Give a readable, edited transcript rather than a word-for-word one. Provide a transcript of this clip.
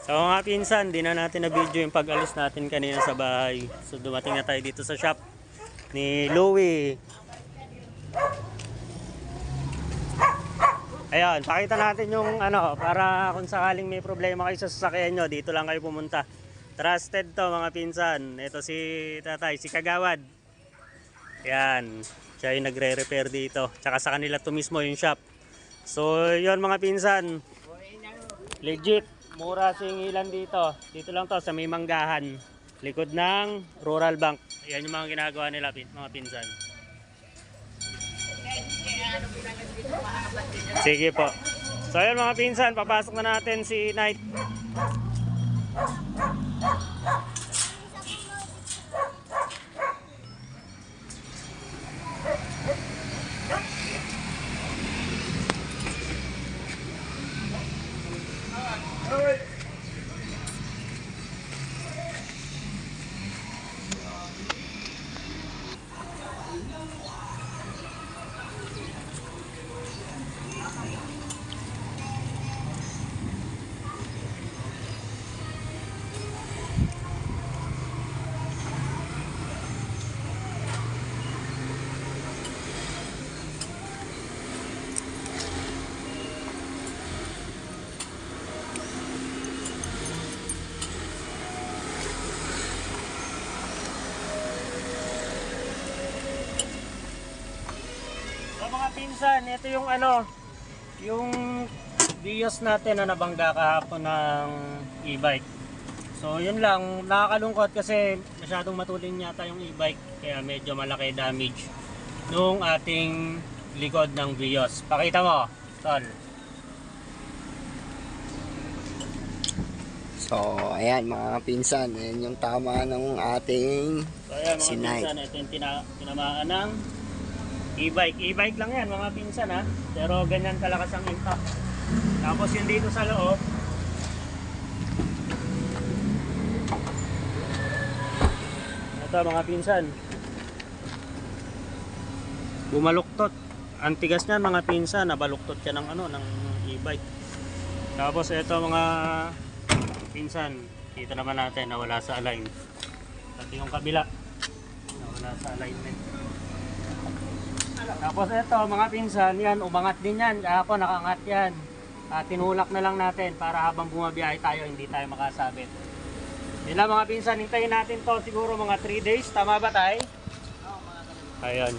So mga pinsan, di na natin na video yung pag-alis natin kanina sa bahay. So dumating na tayo dito sa shop ni Louie. Ayan, pakita natin yung ano, para kung sakaling may problema kayo sa sasakyan nyo, dito lang kayo pumunta. Trusted to mga pinsan. Ito si tatay, si Kagawad. Ayan, siya yung nagre-repair dito. Tsaka sa kanila to mismo yung shop. So yun mga pinsan, legit. Mura singilan dito. Dito lang to sa may Manggahan. Likod ng Rural Bank. Yan yung mga ginagawa nila mga pinsan. Sige po. So yun mga pinsan, papasok na natin si Knight. Mga pinsan, ito yung ano, yung Vios natin na nabangga kahapon ng e-bike. So yun lang, nakakalungkot kasi masyadong matulin yata yung e-bike, kaya medyo malaki damage nung ating likod ng Vios. Pakita mo, tol. So ayan mga pinsan, ayan yung tama ng ating So ayan mga Sinay. pinsan, ito yung tinamaan ng e-bike. E-bike lang yan mga pinsan ha. Pero ganyan kalakas ang impact. Tapos yung dito sa loob. Ito mga pinsan. Bumaluktot. Ang tigas niyan mga pinsan. Nabaluktot siya ng ano, ng e-bike. Tapos ito mga pinsan. Kita naman natin nawala sa align. Pati yung kabila. Nawala sa alignment. Tapos ito mga pinsan, yan umangat din yan. Ako nakangat yan. Tinulak na lang natin para habang bumabiyahe tayo hindi tayo makasabit. Yun lang mga pinsan, hintayin natin to siguro mga 3 days. Tama ba tayo? Oo mga. Ayun.